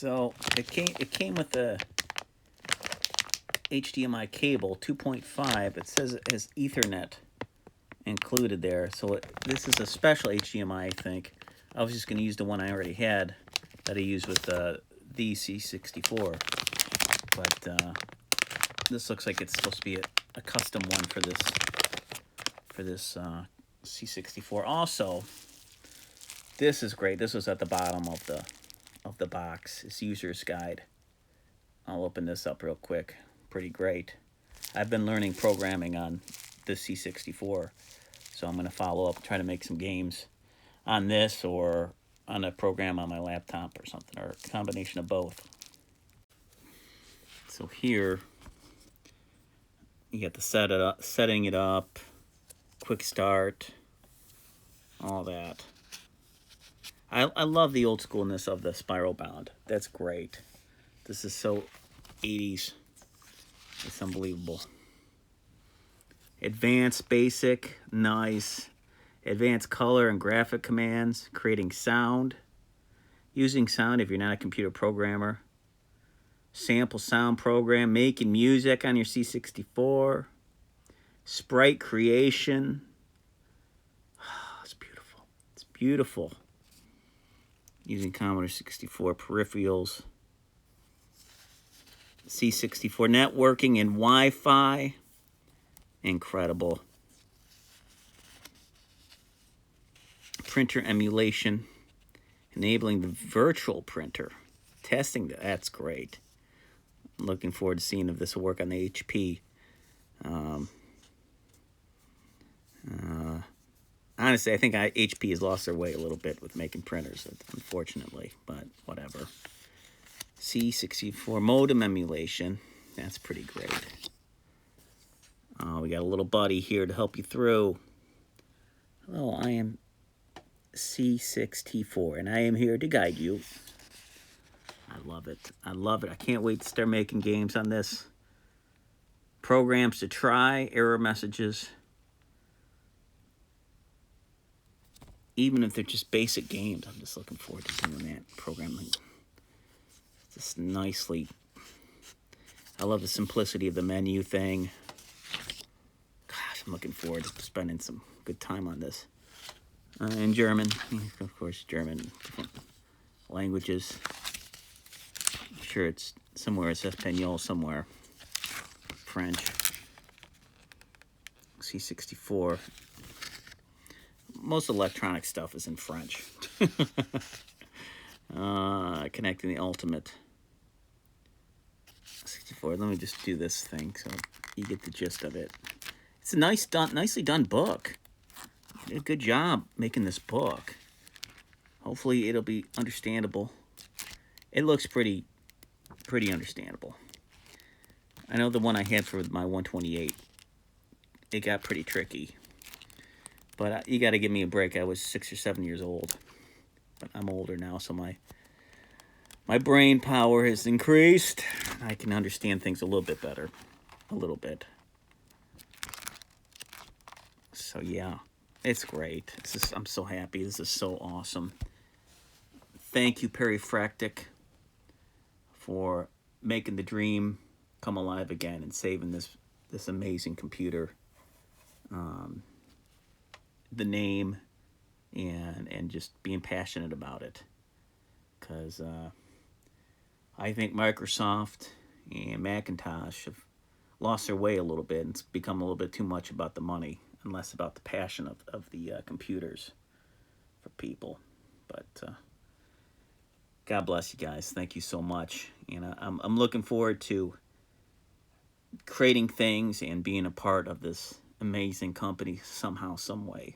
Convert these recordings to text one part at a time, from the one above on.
So it came with a HDMI cable 2.5. It says it has Ethernet included there. So this is a special HDMI, I think. I was just going to use the one I already had that I used with the C64. But this looks like it's supposed to be a custom one for this C64. Also, this is great. This was at the bottom of the box. It's user's guide. I'll open this up real quick. Pretty great. I've been learning programming on the C64, so I'm going to follow up, try to make some games on this or on a program on my laptop or something, or a combination of both. So here you get the setting it up, quick start, all that. I love the old schoolness of the spiral bound. That's great. This is so 80s. It's unbelievable. Advanced basic, nice. Advanced color and graphic commands, creating sound. Using sound if you're not a computer programmer. Sample sound program, making music on your C64. Sprite creation. Oh, it's beautiful. It's beautiful. Using Commodore 64 peripherals. C64 networking and Wi-Fi. Incredible. Printer emulation. Enabling the virtual printer. Testing that's great. I'm looking forward to seeing if this will work on the HP. Honestly, I think HP has lost their way a little bit with making printers, unfortunately, but whatever. C64 modem emulation. That's pretty great. We got a little buddy here to help you through. Hello, I am C64, and I am here to guide you. I love it. I love it. I can't wait to start making games on this. Programs to try, error messages. Even if they're just basic games, I'm just looking forward to doing that. Programming. Just nicely. I love the simplicity of the menu thing. Gosh, I'm looking forward to spending some good time on this. In German, of course, German, different languages. I'm sure it's somewhere, it's Espanol somewhere. French. C64. Most electronic stuff is in French. Connecting the ultimate. 64. Let me just do this thing so you get the gist of it. It's a nicely done book. You did a good job making this book. Hopefully it'll be understandable. It looks pretty understandable. I know the one I had for my 128, it got pretty tricky. But you got to give me a break. I was 6 or 7 years old. But I'm older now, so my brain power has increased. I can understand things a little bit better. A little bit. So, yeah. It's great. I'm so happy. This is so awesome. Thank you, Perifractic, for making the dream come alive again and saving this amazing computer. The name and just being passionate about it, because I think Microsoft and Macintosh have lost their way a little bit, and it's become a little bit too much about the money and less about the passion of the computers for people. But God bless you guys. Thank you so much. And I'm looking forward to creating things and being a part of this amazing company somehow, some way.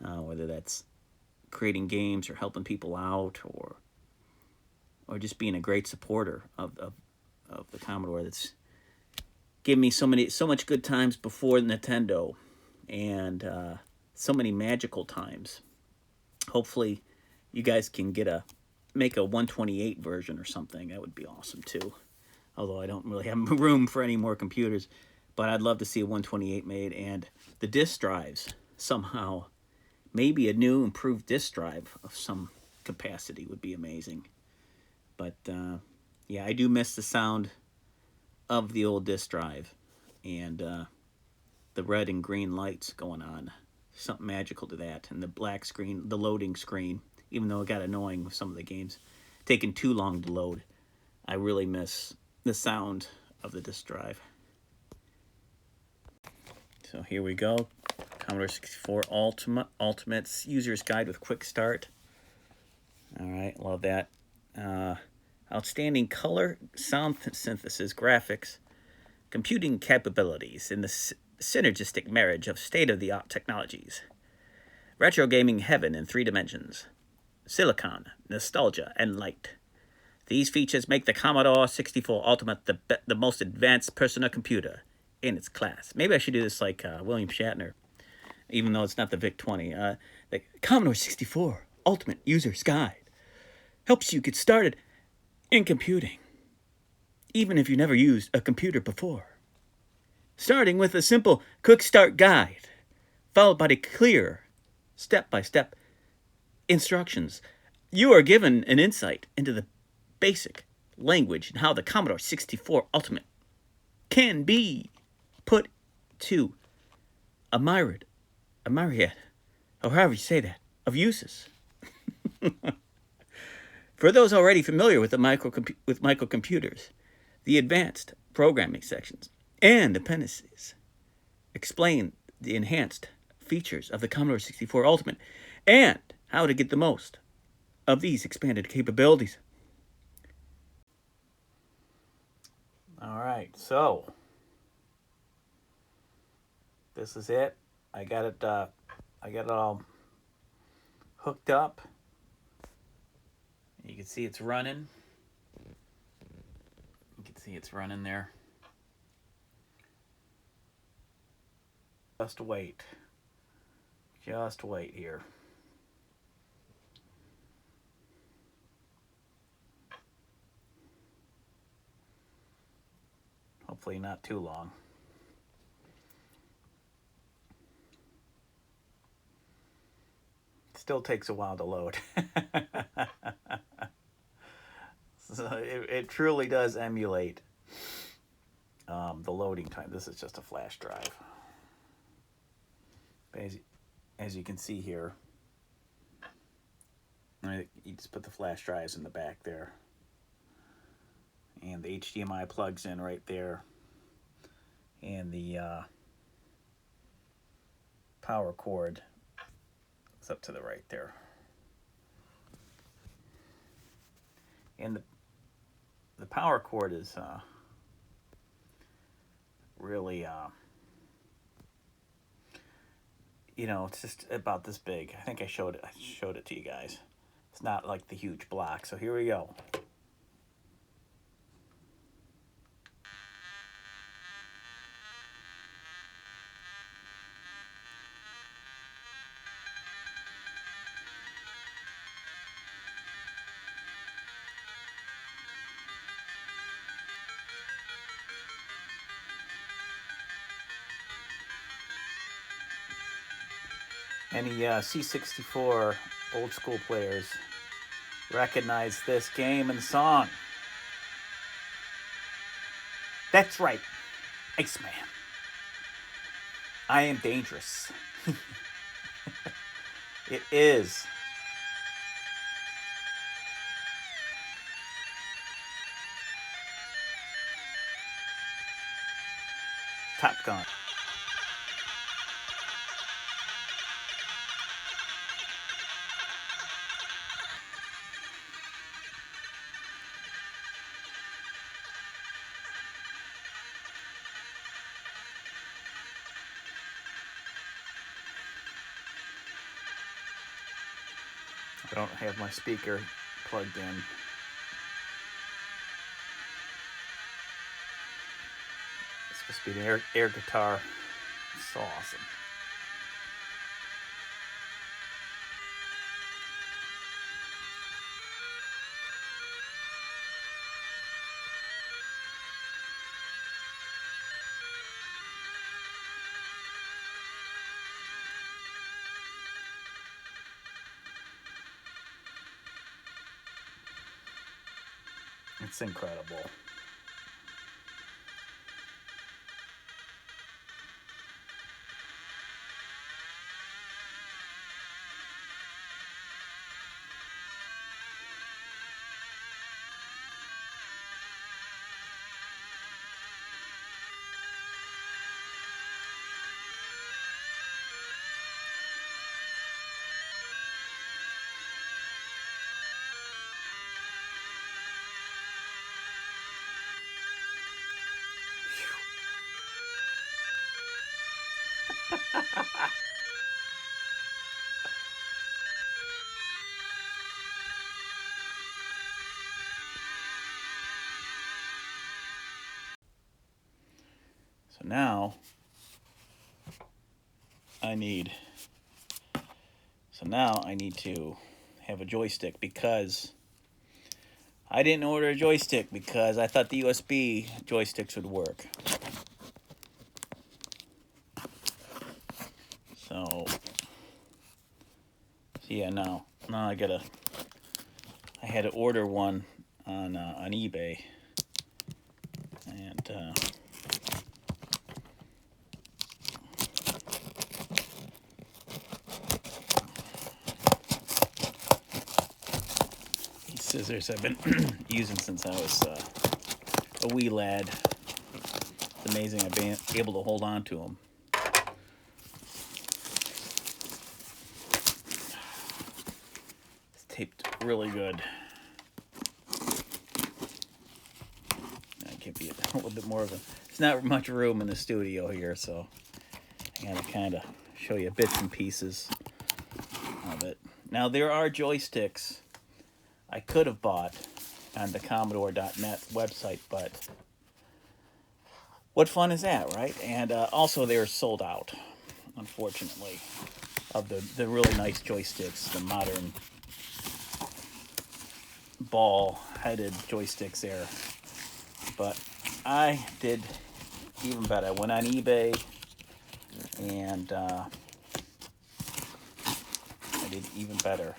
Whether that's creating games or helping people out or just being a great supporter of the Commodore that's given me so much good times before Nintendo and so many magical times. Hopefully you guys can make a 128 version or something. That would be awesome too. Although I don't really have room for any more computers, but I'd love to see a 128 made, and the disk drives somehow. Maybe a new improved disk drive of some capacity would be amazing. But yeah, I do miss the sound of the old disk drive and the red and green lights going on. Something magical to that. And the black screen, the loading screen, even though it got annoying with some of the games, taking too long to load. I really miss the sound of the disk drive. So here we go. Commodore 64 Ultimate's User's Guide with Quick Start. All right, love that. Outstanding color, sound synthesis, graphics, computing capabilities in the synergistic marriage of state-of-the-art technologies. Retro gaming heaven in 3 dimensions. Silicon, nostalgia, and light. These features make the Commodore 64 Ultimate the most advanced personal computer in its class. Maybe I should do this like William Shatner, even though it's not the VIC-20. The Commodore 64 Ultimate User's Guide helps you get started in computing, even if you never used a computer before. Starting with a simple quick start guide, followed by the clear step-by-step instructions. You are given an insight into the basic language and how the Commodore 64 Ultimate can be put to a myriad, or however you say that, of uses. For those already familiar with microcomputers, the advanced programming sections and appendices explain the enhanced features of the Commodore 64 Ultimate and how to get the most of these expanded capabilities. All right, so this is it. I got it all hooked up. You can see it's running. You can see it's running there. Just wait. Just wait here. Hopefully not too long. Still takes a while to load. So it truly does emulate the loading time. This is just a flash drive. But as you can see here, you just put the flash drives in the back there. And the HDMI plugs in right there. And the power cord is up to the right there. And the power cord is really, it's just about this big. I think I showed it to you guys. It's not like the huge block. So here we go. Any C64 old school players recognize this game and song? That's right, Iceman. I am dangerous. It is. Top Gun. I don't have my speaker plugged in. It's supposed to be the air guitar. It's so awesome. It's incredible. So now I need to have a joystick, because I didn't order a joystick because I thought the USB joysticks would work. So yeah, now I had to order one on eBay, and these scissors I've been using since I was a wee lad. It's amazing I've been able to hold on to them. It's taped really good. I can be a little bit more of a... It's not much room in the studio here, so I gotta kind of show you bits and pieces of it. Now, there are joysticks I could have bought on the Commodore.net website, but what fun is that, right? And also, they're sold out, unfortunately, of the really nice joysticks, the modern ball-headed joysticks there. But I did even better. I went on eBay, and I did even better.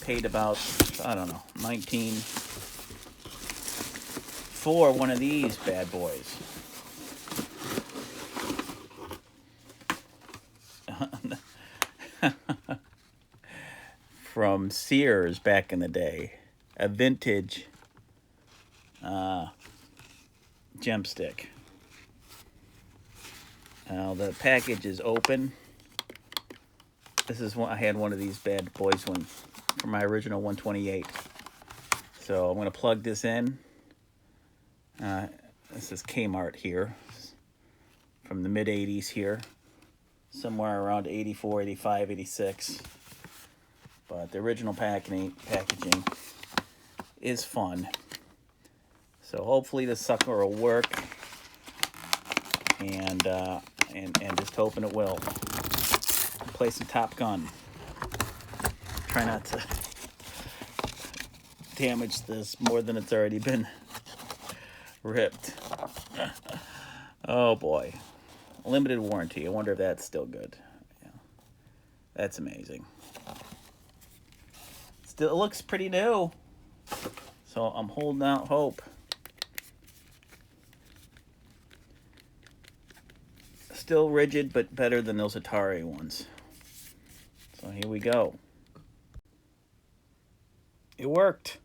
Paid about, I don't know, $19 for one of these bad boys. From Sears back in the day. A vintage gem stick. Now the package is open. This is one, I had one of these bad boys from my original 128. So I'm going to plug this in. This is Kmart here, from the mid 80s here, somewhere around 84, 85, 86. But the original packaging is fun. So hopefully this sucker will work, and just hoping it will. Play some Top Gun. Try not to damage this more than it's already been ripped. Oh boy. Limited warranty. I wonder if that's still good. Yeah. That's amazing. Still, it looks pretty new. So I'm holding out hope. Still rigid, but better than those Atari ones. So here we go. It worked.